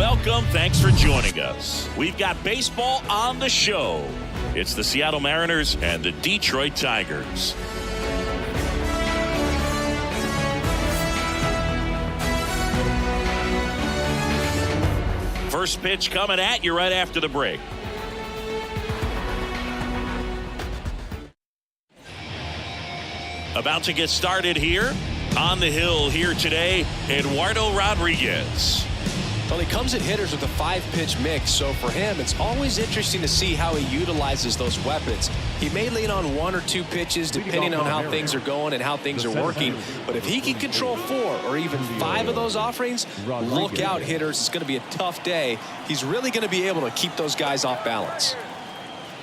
Welcome. Thanks for joining us. We've got baseball on the show. It's the Seattle Mariners and the Detroit Tigers. First pitch coming at you right after the break. About to get started here. On the hill here today, Eduardo Rodriguez. Well, he comes at hitters with a 5-pitch mix, so for him, it's always interesting to see how he utilizes those weapons. He may lean on 1 or 2 pitches depending on how things are going and how things are working, but if he can control 4 or even 5 of those offerings, look out, hitters. It's going to be a tough day. He's really going to be able to keep those guys off balance.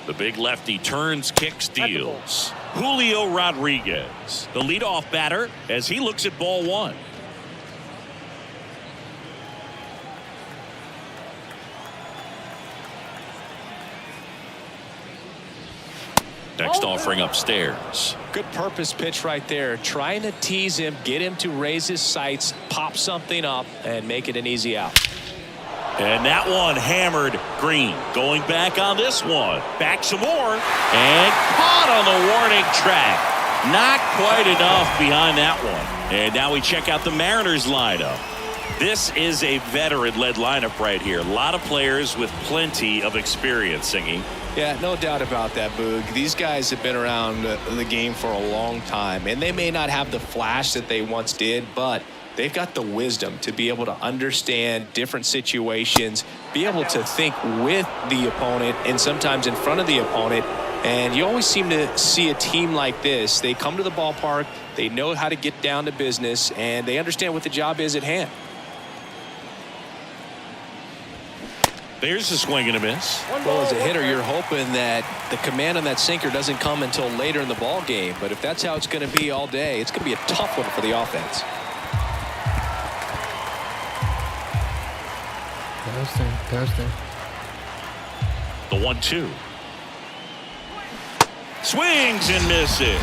The big lefty turns, kicks, deals. Julio Rodriguez, the leadoff batter, as he looks at ball 1. Next offering upstairs. Good purpose pitch right there. Trying to tease him, get him to raise his sights, pop something up, and make it an easy out. And that one hammered. Green going back on this one. Back some more. And caught on the warning track. Not quite enough behind that one. And now we check out the Mariners lineup. This is a veteran-led lineup right here. A lot of players with plenty of experience, Singy. Yeah, no doubt about that, Boog. These guys have been around the game for a long time, and they may not have the flash that they once did, but they've got the wisdom to be able to understand different situations, be able to think with the opponent and sometimes in front of the opponent. And you always seem to see a team like this. They come to the ballpark, they know how to get down to business, and they understand what the job is at hand. There's a swing and a miss. Well, as a hitter, you're hoping that the command on that sinker doesn't come until later in the ball game. But if that's how it's going to be all day, it's going to be a tough one for the offense. Testing. The 1-2. Swings and misses.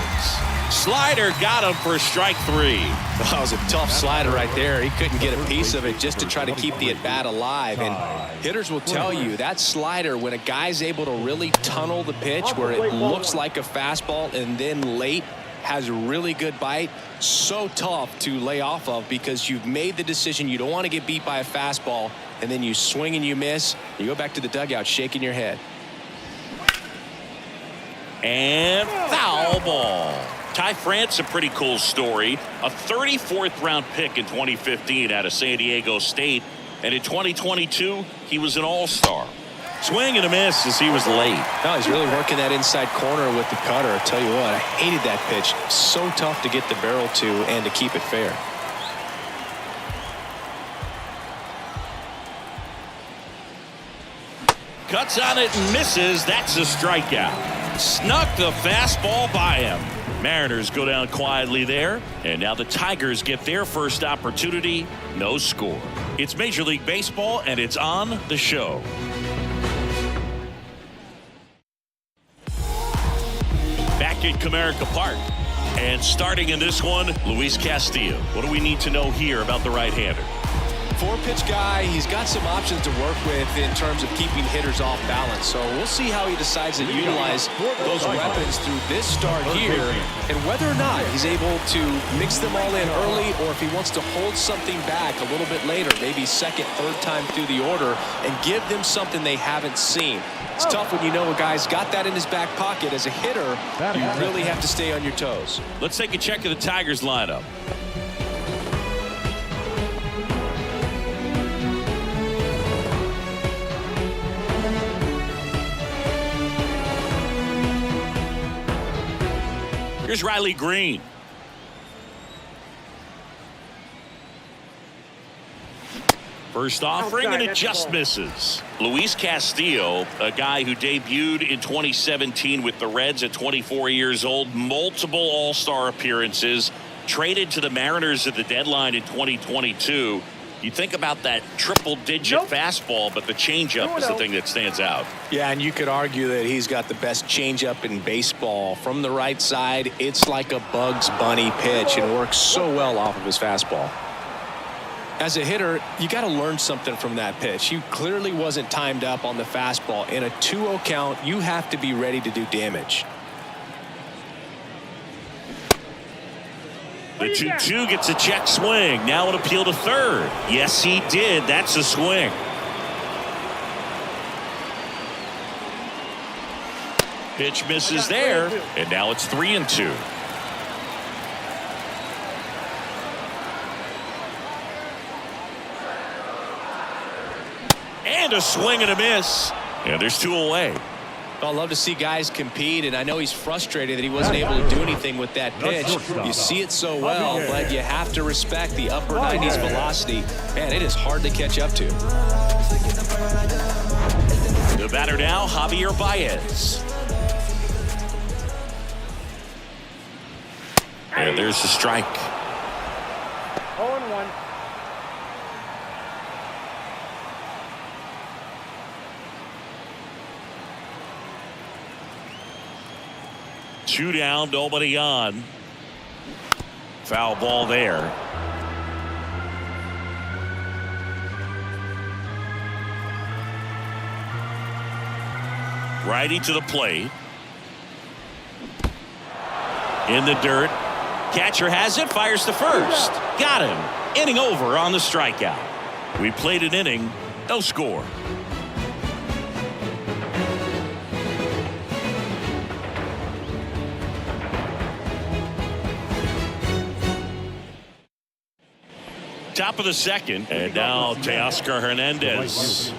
Slider got him for strike 3. That was a tough slider right there. He couldn't get a piece of it just to try to keep the at-bat alive. And hitters will tell you that slider, when a guy's able to really tunnel the pitch where it looks like a fastball and then late has a really good bite, so tough to lay off of because you've made the decision you don't want to get beat by a fastball, and then you swing and you miss. You go back to the dugout shaking your head. And foul ball. Ty France, a pretty cool story. A 34th round pick in 2015 out of San Diego State. And in 2022, he was an all-star. Swing and a miss as he was late. No, he's really working that inside corner with the cutter. I tell you what, I hated that pitch. So tough to get the barrel to and to keep it fair. Cuts on it and misses. That's a strikeout. Snuck the fastball by him. Mariners go down quietly there, and now the Tigers get their first opportunity. No score. It's Major League Baseball, and it's on the show. Back at Comerica Park, and starting in this one, Luis Castillo. What do we need to know here about the right-hander? 4-pitch guy. He's got some options to work with in terms of keeping hitters off balance. So we'll see how he decides to utilize those weapons through this start here and whether or not he's able to mix them all in early or if he wants to hold something back a little bit later, maybe second, third time through the order and give them something they haven't seen. It's tough when you know a guy's got that in his back pocket. As a hitter, you really have to stay on your toes. Let's take a check of the Tigers lineup. Here's Riley Green. First offering, and it just misses. Luis Castillo, a guy who debuted in 2017 with the Reds at 24 years old, multiple All-Star appearances, traded to the Mariners at the deadline in 2022. You think about that triple-digit fastball, but the changeup is the thing that stands out. Yeah, and you could argue that he's got the best changeup in baseball. From the right side, it's like a Bugs Bunny pitch and works so well off of his fastball. As a hitter, you got to learn something from that pitch. He clearly wasn't timed up on the fastball. In a 2-0 count, you have to be ready to do damage. The 2-2 gets a check swing. Now an appeal to third. Yes, he did. That's a swing. Pitch misses there, and now it's 3-2. And a swing and a miss. And there's 2 away. I love to see guys compete, and I know he's frustrated that he wasn't able to do anything with that pitch. You see it so well, but you have to respect the upper 90s velocity. Man, it is hard to catch up to. The batter now, Javier Baez. And there's the strike. 0-1. 2 down, nobody on. Foul ball there. Righty to the plate. In the dirt. Catcher has it, fires to first. Got him. Inning over on the strikeout. We played an inning, no score. Top of the second, and now Teoscar Hernandez.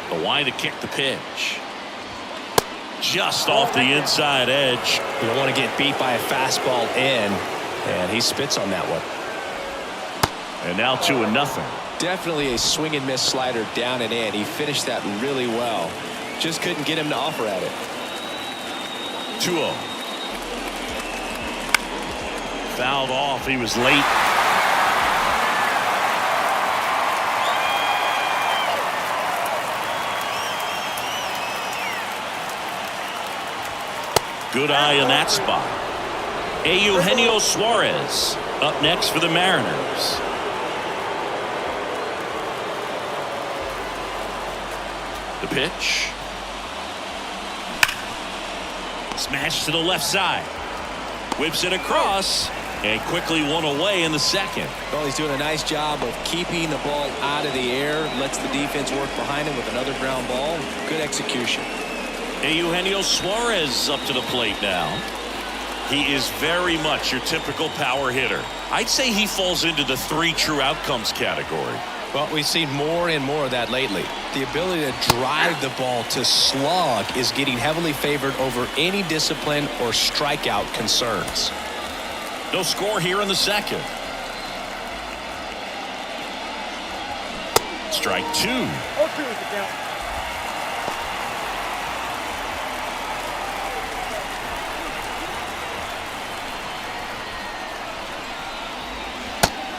The line to kick the pitch. Just off the inside edge. You don't want to get beat by a fastball in, and he spits on that one. And now 2-0. Definitely a swing and miss slider down and in. He finished that really well. Just couldn't get him to offer at it. 2-0. Fouled off. He was late. Good eye in that spot. Eugenio Suarez up next for the Mariners. The pitch. Smash to the left side. Whips it across and quickly one away in the second. Well, he's doing a nice job of keeping the ball out of the air. Lets the defense work behind him with another ground ball. Good execution. Eugenio Suarez up to the plate now. He is very much your typical power hitter. I'd say he falls into the 3 true outcomes category. Well, we've seen more and more of that lately. The ability to drive the ball to slug is getting heavily favored over any discipline or strikeout concerns. No score here in the second. Strike 2. 0-2 is the count.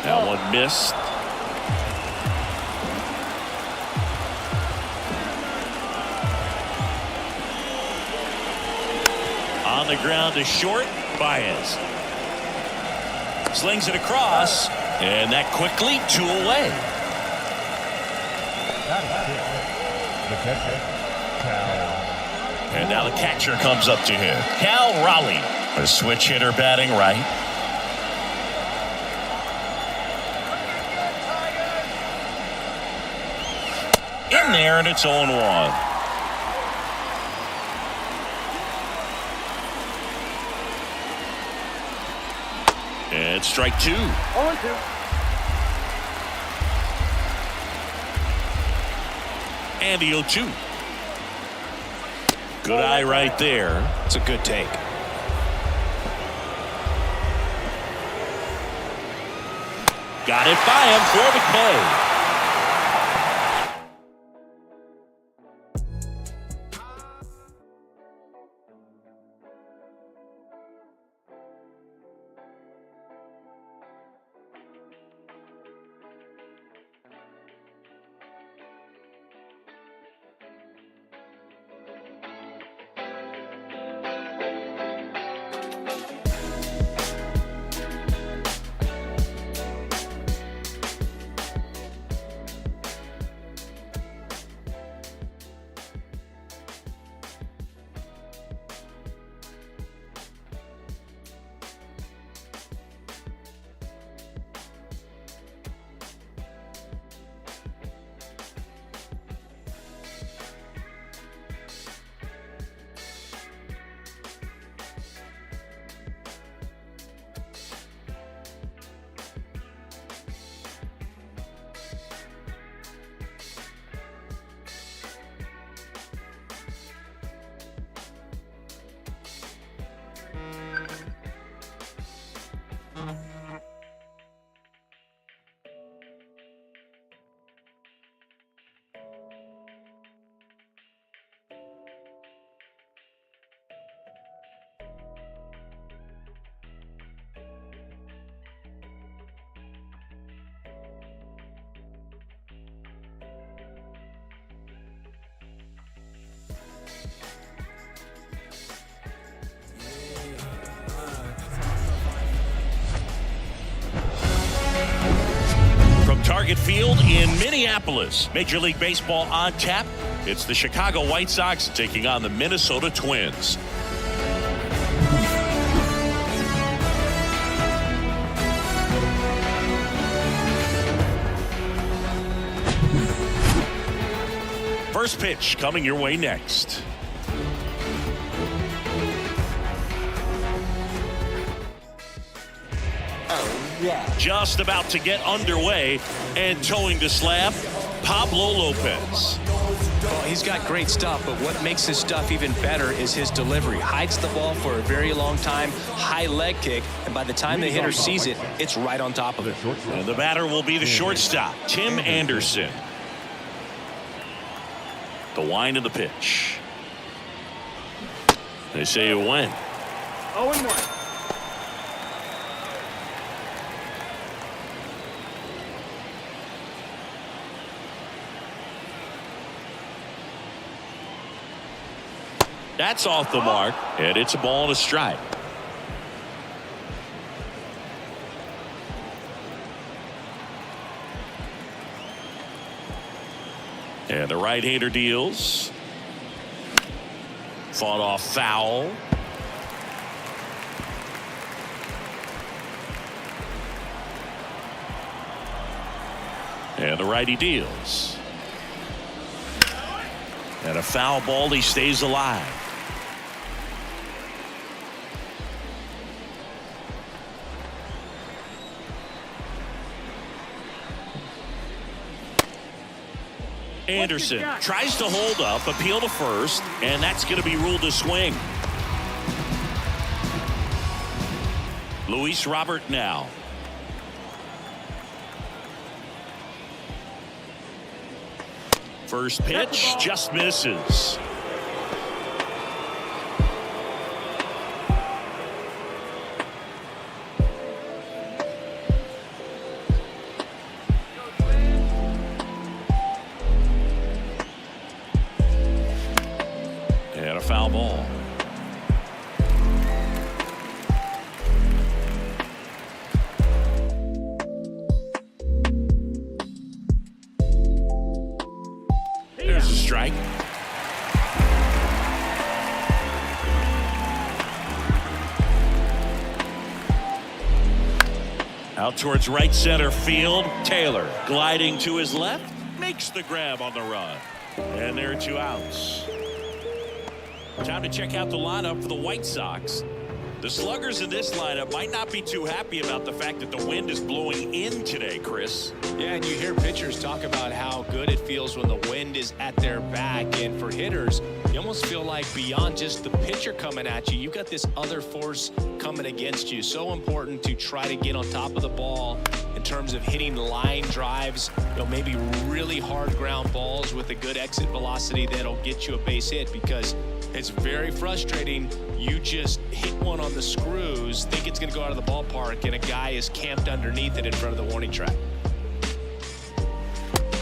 That one missed. On the ground to short, Baez. Slings it across, and that quickly 2 away. And now the catcher comes up to him. Cal Raleigh, a switch hitter batting right. In there, and it's 0-1. And strike 2. 0-2. And the 0-2. Good eye right there. It's a good take. Got it by him for the K. Field in Minneapolis. Major League Baseball on tap. It's the Chicago White Sox taking on the Minnesota Twins. First pitch coming your way next. Just about to get underway and towing the slab, Pablo Lopez. Well, he's got great stuff, but what makes his stuff even better is his delivery. Hides the ball for a very long time, high leg kick, and by the time the hitter sees it, it's right on top of it. And the batter will be the shortstop, Tim Anderson. The wind of the pitch. They say it went. 0-1. That's off the mark, and it's a ball and a strike. And the right-hander deals. Fought off foul. And the righty deals. And a foul ball, he stays alive. Anderson tries to hold up, appeal to first, and that's going to be ruled a swing. Luis Robert now. First pitch just misses. And a foul ball. There's a strike. Out towards right center field. Taylor gliding to his left. Makes the grab on the run. And there are 2 outs. Time to check out the lineup for the White Sox. The sluggers in this lineup might not be too happy about the fact that the wind is blowing in today, Chris. Yeah, and you hear pitchers talk about how good it feels when the wind is at their back. And for hitters, you almost feel like beyond just the pitcher coming at you, you've got this other force coming against you. So important to try to get on top of the ball in terms of hitting line drives, maybe really hard ground balls with a good exit velocity that'll get you a base hit, because it's very frustrating. You just hit one on the screws, think it's going to go out of the ballpark, and a guy is camped underneath it in front of the warning track.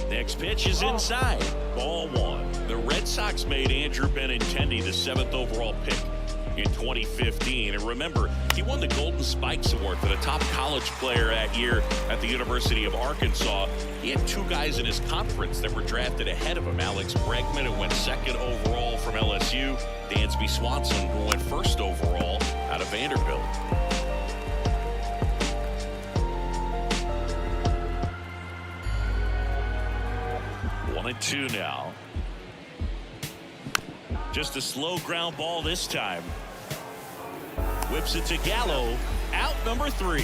Next pitch is inside. Ball 1. The Red Sox made Andrew Benintendi the 7th overall pick in 2015. And remember, he won the Golden Spikes Award for the top college player that year at the University of Arkansas. He had 2 guys in his conference that were drafted ahead of him. Alex Bregman, who went 2nd overall from LSU. Dansby Swanson, who went 1st overall out of Vanderbilt. One and 2 now. Just a slow ground ball this time. Whips it to Gallo. Out number 3.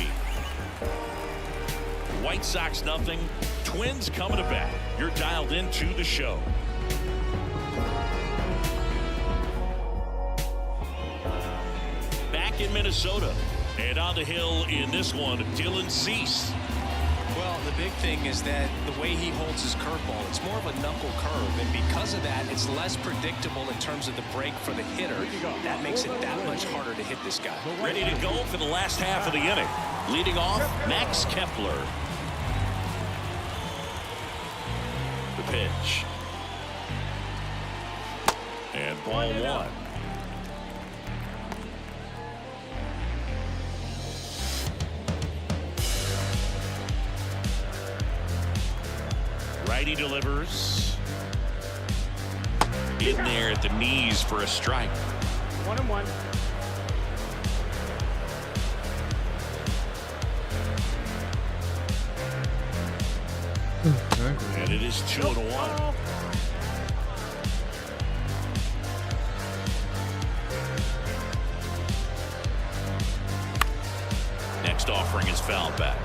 White Sox nothing. Twins coming to bat. You're dialed into the show. Back in Minnesota. And on the hill in this one, Dylan Cease. Well, the big thing is that the way he holds his curveball, it's more of a knuckle curve, and because of that, it's less predictable in terms of the break for the hitter. That makes it that much harder to hit this guy. Ready to go for the last half of the inning. Leading off, Max Kepler. The pitch. And ball 1. Brady delivers. In there at the knees for a strike. 1-1. And it is 2-1. Next offering is fouled back.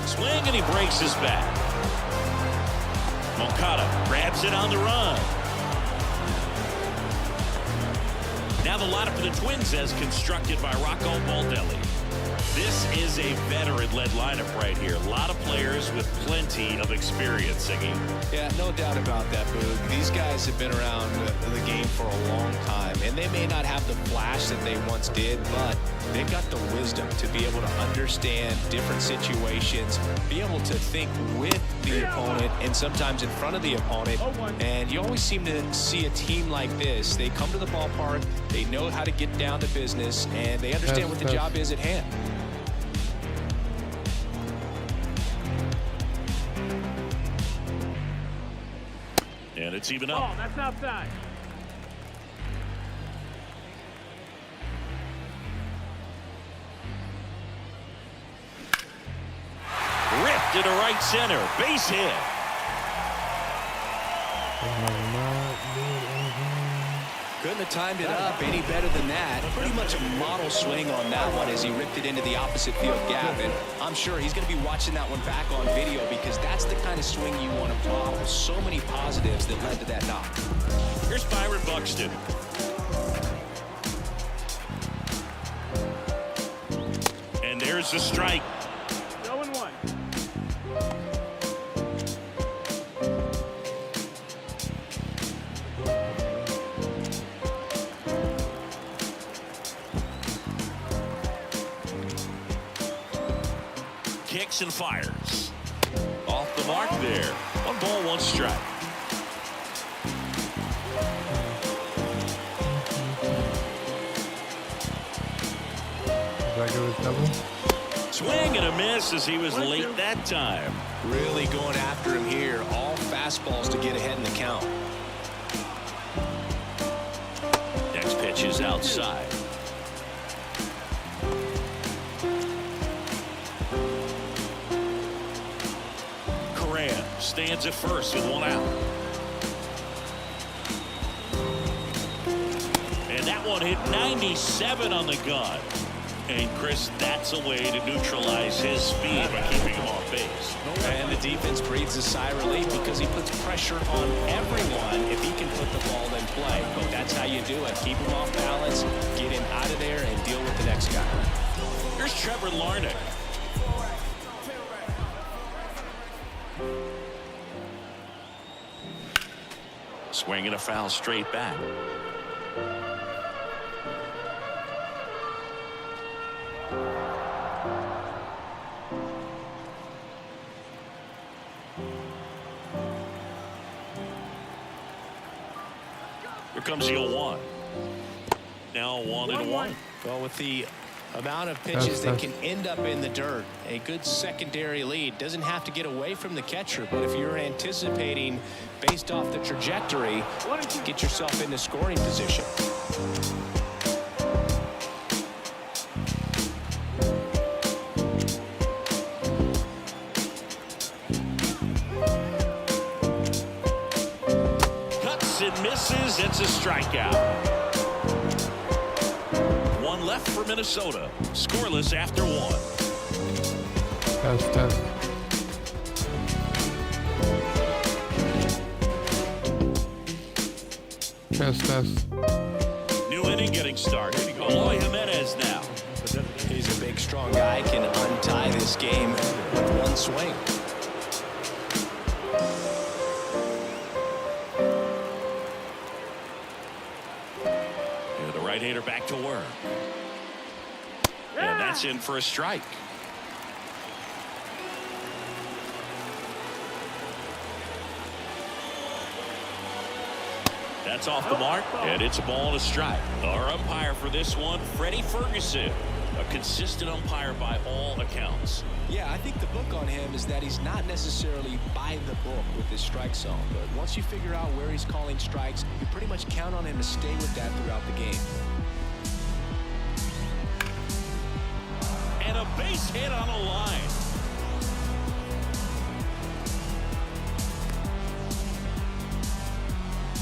Swing and he breaks his back. Moncada grabs it on the run. Now the lineup for the Twins as constructed by Rocco Baldelli. This is a veteran-led lineup right here. A lot of players with plenty of experience, Siggy. Yeah, no doubt about that, Boog. These guys have been around the game for a long time, and they may not have the flash that they once did, but they've got the wisdom to be able to understand different situations, be able to think with the opponent and sometimes in front of the opponent. And you always seem to see a team like this. They come to the ballpark, they know how to get down to business, and they understand what the job is at hand. And it's even up. Oh, that's outside. Ripped into right center. Base hit. Couldn't have timed it up any better than that. Pretty much a model swing on that one as he ripped it into the opposite field gap. And I'm sure he's going to be watching that one back on video because that's the kind of swing you want to pop. So many positives that led to that knock. Here's Byron Buxton. And there's the strike. 0-1. Kicks and fires. Off the mark there. 1 ball, 1 strike. Swing and a miss as he was late that time. Really going after him here. All fastballs to get ahead in the count. Next pitch is outside. Stands at first with 1 out. And that one hit 97 on the gun. And Chris, that's a way to neutralize his speed by keeping him off base. And the defense breathes a sigh of relief because he puts pressure on everyone if he can put the ball in play. But that's how you do it. Keep him off balance, get him out of there, and deal with the next guy. Here's Trevor Larnach. Swinging a foul straight back. Here comes the 0-1. Now 1-1. Well, with the amount of pitches that can end up in the dirt, a good secondary lead doesn't have to get away from the catcher, but if you're anticipating based off the trajectory, get yourself into scoring position. Cuts and misses. It's a strikeout. 1 left for Minnesota. Scoreless after 1. Test. New inning getting started. Eloy Jimenez now. He's a big, strong guy. Can untie this game with 1 swing. The right-hander back to work. And that's in for a strike. That's off the mark, and it's a ball and a strike. Our umpire for this one, Freddie Ferguson, a consistent umpire by all accounts. Yeah, I think the book on him is that he's not necessarily by the book with his strike zone. But once you figure out where he's calling strikes, you pretty much count on him to stay with that throughout the game. And a base hit on a line.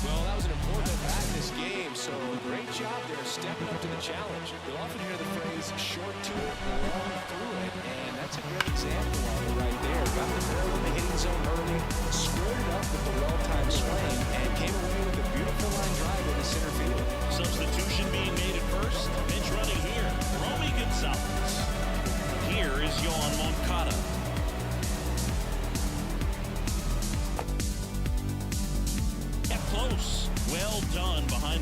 Well, that was an important at-bat in this game, so great job there stepping up to the challenge. You'll often hear the phrase short to it, long through it, and that's a great example of it right there. Got the barrel in the hitting zone early, squared it up with the well-timed swing, and came away with a beautiful line drive into center field. Substitution being made at first. Pitch running here. Romy Gonzalez. Here is Yohan Moncada. Close. Well done behind